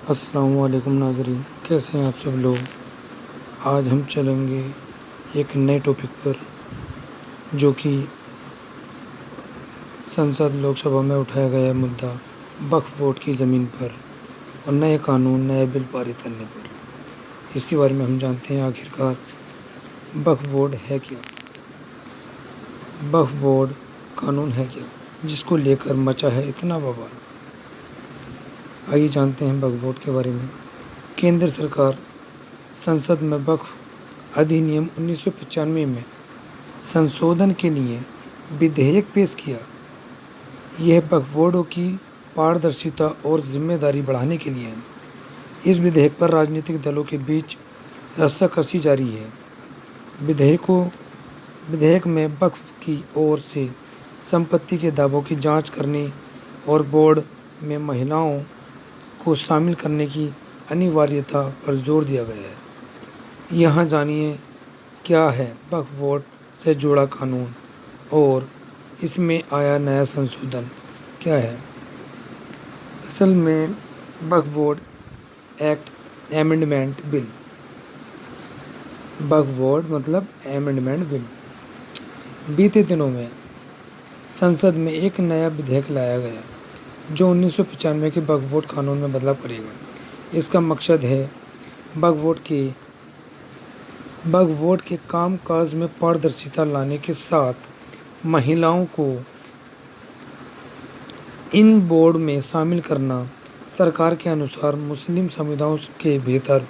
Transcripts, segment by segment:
अस्सलामुअलैकुम नाज़रीन, कैसे हैं आप सब लोग। आज हम चलेंगे एक नए टॉपिक पर जो कि संसद लोकसभा में उठाया गया मुद्दा वक्फ बोर्ड की ज़मीन पर और नए कानून नए बिल पारित करने पर। इसके बारे में हम जानते हैं आखिरकार वक्फ बोर्ड है क्या, वक्फ बोर्ड कानून है क्या जिसको लेकर मचा है इतना बवाल। आइए जानते हैं वक्फ बोर्ड के बारे में। केंद्र सरकार संसद में वक्फ अधिनियम 1995 में संशोधन के लिए विधेयक पेश किया। यह वक्फ बोर्डों की पारदर्शिता और जिम्मेदारी बढ़ाने के लिए है। इस विधेयक पर राजनीतिक दलों के बीच रस्साकसी जारी है। विधेयक में वक्फ की ओर से संपत्ति के दावों की जांच करने और बोर्ड में महिलाओं को शामिल करने की अनिवार्यता पर जोर दिया गया है। यहाँ जानिए क्या है वक्फ बोर्ड से जुड़ा कानून और इसमें आया नया संशोधन क्या है। असल में वक्फ बोर्ड एक्ट एमेंडमेंट बिल, वक्फ बोर्ड मतलब एमेंडमेंट बिल। बीते दिनों में संसद में एक नया विधेयक लाया गया जो 1995 के वक्फ बोर्ड कानून में बदलाव करेगा। इसका मकसद है वक्फ बोर्ड के कामकाज में पारदर्शिता लाने के साथ महिलाओं को इन बोर्ड में शामिल करना। सरकार के अनुसार मुस्लिम समुदायों के भीतर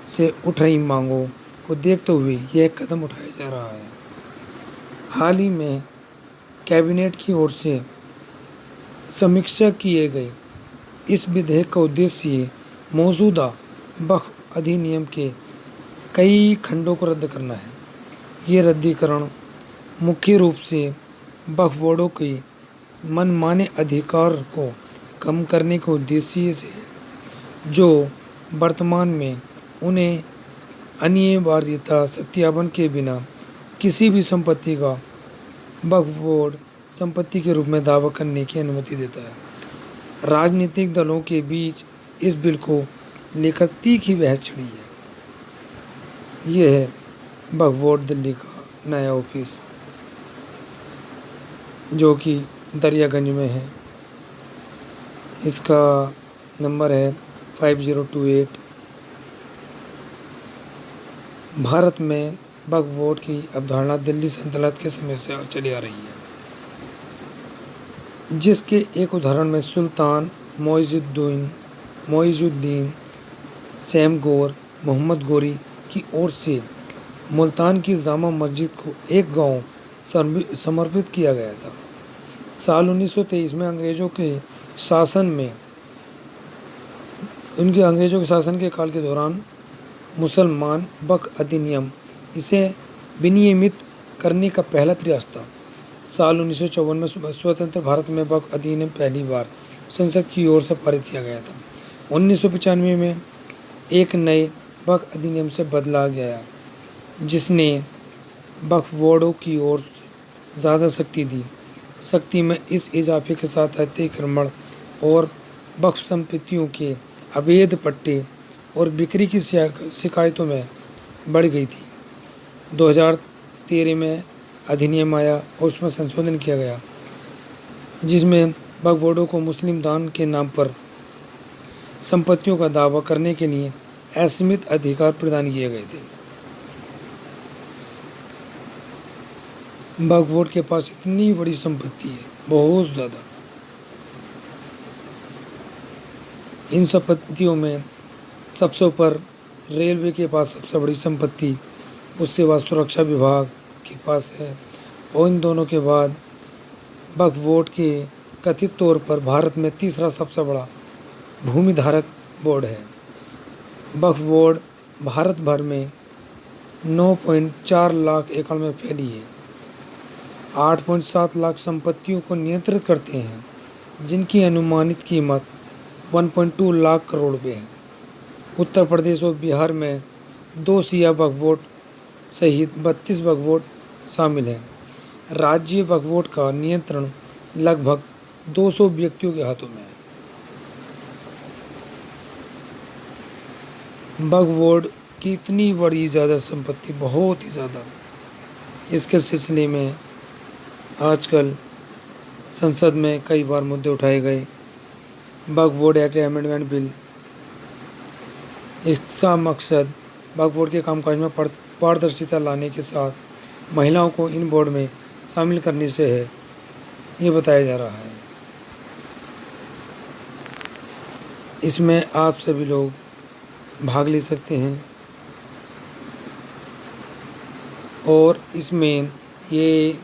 से उठ रही मांगों को देखते हुए यह कदम उठाया जा रहा है। हाल ही में कैबिनेट की ओर से समीक्षा किए गए इस विधेयक का उद्देश्य मौजूदा वक्फ अधिनियम के कई खंडों को रद्द करना है। ये रद्दीकरण मुख्य रूप से वक्फ बोर्डों के मनमाने अधिकार को कम करने के उद्देश्य से है, जो वर्तमान में उन्हें अनिवार्यता सत्यापन के बिना किसी भी संपत्ति का वक्फ बोर्ड संपत्ति के रूप में दावा करने की अनुमति देता है। राजनीतिक दलों के बीच इस बिल को लेकर तीखी बहस छिड़ी है। यह है वक्फ बोर्ड दिल्ली का नया ऑफिस जो कि दरियागंज में है। इसका नंबर है 5028। भारत में वक्फ बोर्ड की अवधारणा दिल्ली सल्तनत के समय से चली आ रही है, जिसके एक उदाहरण में सुल्तान मोइजुद्दीन सैमगोर मोहम्मद गोरी की ओर से मुल्तान की जामा मस्जिद को एक गांव समर्पित किया गया था। साल 1923 में अंग्रेजों के शासन के काल के दौरान मुसलमान वक्फ अधिनियम इसे विनियमित करने का पहला प्रयास था। साल 1954 में स्वतंत्र भारत में वक्फ अधिनियम पहली बार संसद की ओर से पारित किया गया था। 1995 में एक नए वक्फ अधिनियम से बदला गया जिसने वक्फ बोर्डों की ओर ज़्यादा शक्ति में इस इजाफे के साथ अतिक्रमण और वक्फ संपत्तियों के अवैध पट्टे और बिक्री की शिकायतों में बढ़ गई थी। 2013 में अधिनियम आया और उसमें संशोधन किया गया जिसमें वक्फ बोर्डों को मुस्लिम दान के नाम पर संपत्तियों का दावा करने के लिए असीमित अधिकार प्रदान किए गए थे। वक्फ बोर्ड के पास इतनी बड़ी संपत्ति है, बहुत ज़्यादा। इन संपत्तियों में सबसे ऊपर रेलवे के पास सबसे बड़ी संपत्ति, उसके बाद सुरक्षा विभाग के पास है और इन दोनों के बाद वक्फ बोर्ड के कथित तौर पर भारत में तीसरा सबसे बड़ा भूमि धारक बोर्ड है। वक्फ बोर्ड भारत भर में 9.4 लाख एकड़ में फैली है। 8.7 लाख संपत्तियों को नियंत्रित करते हैं जिनकी अनुमानित कीमत 1.2 लाख करोड़ रुपये है। उत्तर प्रदेश और बिहार में 2 सिया वक्फ बोर्ड सहित 32 वक्फ बोर्ड शामिल हैं। राज्य वक्फ बोर्ड का नियंत्रण लगभग 200 व्यक्तियों के हाथों में है। वक्फ बोर्ड की इतनी बड़ी ज़्यादा संपत्ति, बहुत ही ज़्यादा, इसके सिलसिले में आजकल संसद में कई बार मुद्दे उठाए गए। वक्फ बोर्ड एक्ट अमेंडमेंट बिल, इसका मकसद वक्फ बोर्ड के कामकाज में पारदर्शिता लाने के साथ महिलाओं को इन बोर्ड में शामिल करने से है, ये बताया जा रहा है। इसमें आप सभी लोग भाग ले सकते हैं और इसमें ये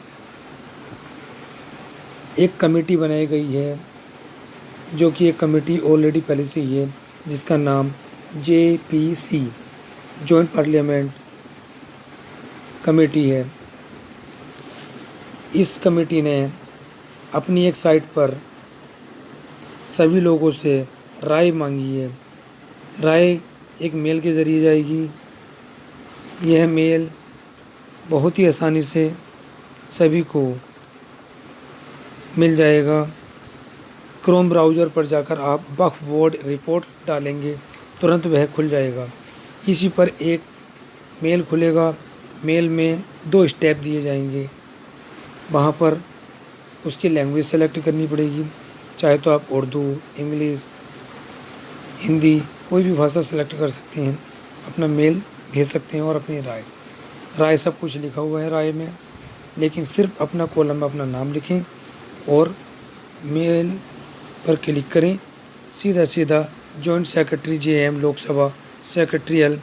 एक कमेटी बनाई गई है, जो कि एक कमेटी ऑलरेडी पहले से ही है, जिसका नाम JPC जॉइंट पार्लियामेंट कमेटी है। इस कमेटी ने अपनी एक साइट पर सभी लोगों से राय मांगी है। राय एक मेल के ज़रिए जाएगी। यह मेल बहुत ही आसानी से सभी को मिल जाएगा। क्रोम ब्राउज़र पर जाकर आप वक्फ बोर्ड रिपोर्ट डालेंगे, तुरंत वह खुल जाएगा। इसी पर एक मेल खुलेगा। मेल में 2 स्टेप दिए जाएंगे। वहाँ पर उसकी लैंग्वेज सेलेक्ट करनी पड़ेगी, चाहे तो आप उर्दू, इंग्लिश, हिंदी, कोई भी भाषा सेलेक्ट कर सकते हैं। अपना मेल भेज सकते हैं और अपनी राय सब कुछ लिखा हुआ है राय में, लेकिन सिर्फ अपना कॉलम में अपना नाम लिखें और मेल पर क्लिक करें। सीधा सीधा joint secretary JM Lok Sabha secretarial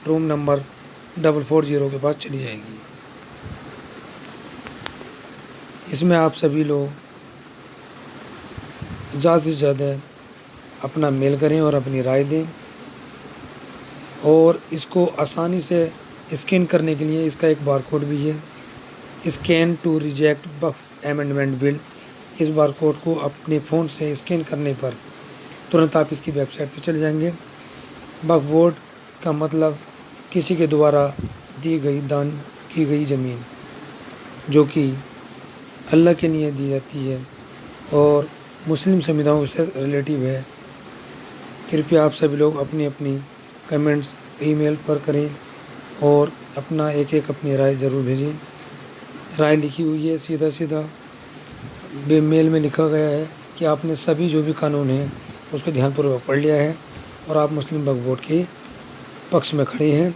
room number 440 के पास चली जाएगी। इसमें आप सभी लोग ज़्यादा से ज़्यादा अपना मेल करें और अपनी राय दें। और इसको आसानी से स्कैन करने के लिए इसका एक बारकोड भी है, scan to reject Waqf amendment bill. इस बारकोड को अपने फ़ोन से स्कैन करने पर तुरंत आप इसकी वेबसाइट पर चले जाएंगे। वक्फ बोर्ड का मतलब किसी के द्वारा दी गई, दान की गई ज़मीन, जो कि अल्लाह के लिए दी जाती है और मुस्लिम संविधानों से रिलेटिव है। कृपया आप सभी लोग अपनी अपनी कमेंट्स ईमेल पर करें और अपना एक अपनी राय ज़रूर भेजें। राय लिखी हुई है, सीधा सीधा मेल में लिखा गया है कि आपने सभी जो भी कानून हैं उसको ध्यानपूर्वक पढ़ लिया है और आप मुस्लिम वक्फ बोर्ड के पक्ष में खड़े हैं।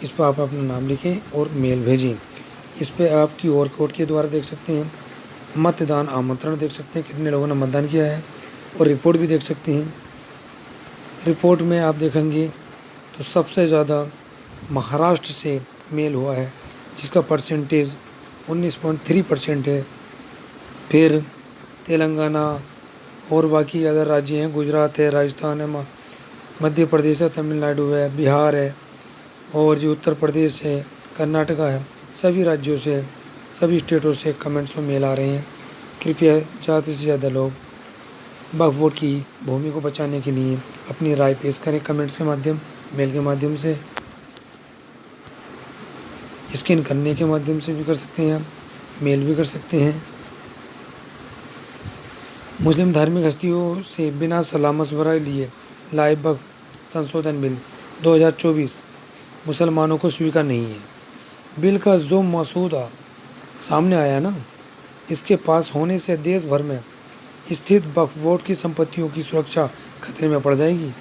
इस पर आप अपना नाम लिखें और मेल भेजें। इस पर आप QR कोड के द्वारा देख सकते हैं, मतदान आमंत्रण देख सकते हैं, कितने लोगों ने मतदान किया है, और रिपोर्ट भी देख सकते हैं। रिपोर्ट में आप देखेंगे तो सबसे ज़्यादा महाराष्ट्र से मेल हुआ है, जिसका परसेंटेज 19.3% है। फिर तेलंगाना और बाकी अदर राज्य हैं, गुजरात है, राजस्थान है, मध्य प्रदेश है, तमिलनाडु है, बिहार है, और जो उत्तर प्रदेश है, कर्नाटका है। सभी राज्यों से, सभी स्टेटों से कमेंट्स में मेल आ रहे हैं। कृपया ज़्यादा से ज़्यादा लोग वक्फ बोर्ड की भूमि को बचाने के लिए अपनी राय पेश करें। कमेंट्स के माध्यम, मेल के माध्यम से, स्कैन करने के माध्यम से भी कर सकते हैं, मेल भी कर सकते हैं। मुस्लिम धार्मिक हस्तियों से बिना सलाह मशवरा लिए लाए वक्फ संशोधन बिल 2024 मुसलमानों को स्वीकार नहीं है। बिल का जो मसौदा सामने आया ना, इसके पास होने से देश भर में स्थित वक्फ बोर्ड की संपत्तियों की सुरक्षा खतरे में पड़ जाएगी,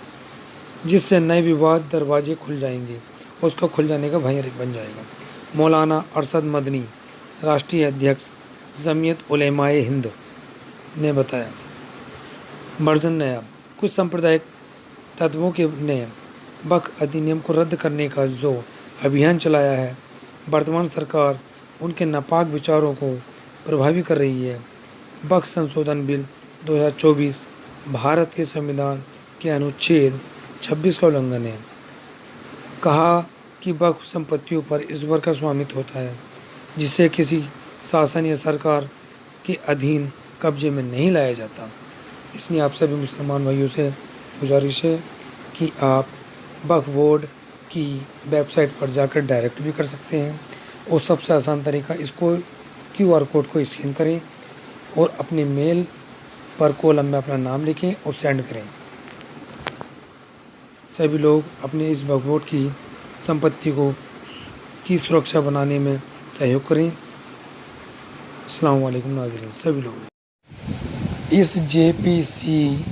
जिससे नए विवाद दरवाजे खुल जाएंगे और उसका खुल जाने का भय बन जाएगा। मौलाना अरशद मदनी, राष्ट्रीय अध्यक्ष जमीयत उलेमाए हिंद, ने बताया। वर्जन नया, कुछ सांप्रदायिक तत्वों के ने वक्फ अधिनियम को रद्द करने का जो अभियान चलाया है, वर्तमान सरकार उनके नापाक विचारों को प्रभावी कर रही है। वक्फ संशोधन बिल 2024 भारत के संविधान के अनुच्छेद 26 का उल्लंघन है। कहा कि वक्फ संपत्तियों पर ईश्वर का स्वामित्व होता है, जिसे किसी शासन या सरकार के अधीन कब्जे में नहीं लाया जाता। इसलिए आप सभी मुसलमान भाइयों से गुजारिश है कि आप वक्फ बोर्ड की वेबसाइट पर जाकर डायरेक्ट भी कर सकते हैं, और सबसे आसान तरीका, इसको QR कोड को स्कैन करें और अपने मेल पर कॉलम में अपना नाम लिखें और सेंड करें। सभी लोग अपने इस वक्फ की संपत्ति की सुरक्षा बनाने में सहयोग करें। अस्सलाम वालेकुम नाज़रीन, सभी लोग इस जेपीसी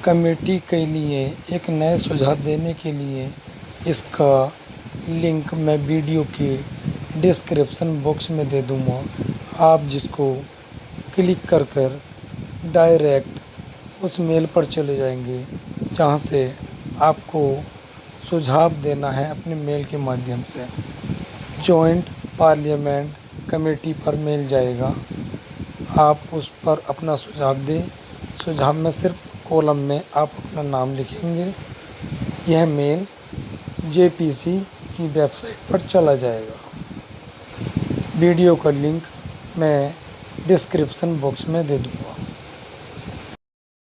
कमेटी के लिए एक नए सुझाव देने के लिए इसका लिंक मैं वीडियो के डिस्क्रिप्शन बॉक्स में दे दूँगा। आप जिसको क्लिक कर डायरेक्ट उस मेल पर चले जाएंगे जहाँ से आपको सुझाव देना है अपने मेल के माध्यम से। जॉइंट पार्लियामेंट कमेटी पर मेल जाएगा, आप उस पर अपना सुझाव दें। सुझाव में सिर्फ कॉलम में आप अपना नाम लिखेंगे। यह मेल जेपीसी की वेबसाइट पर चला जाएगा। वीडियो का लिंक मैं डिस्क्रिप्शन बॉक्स में दे दूँगा।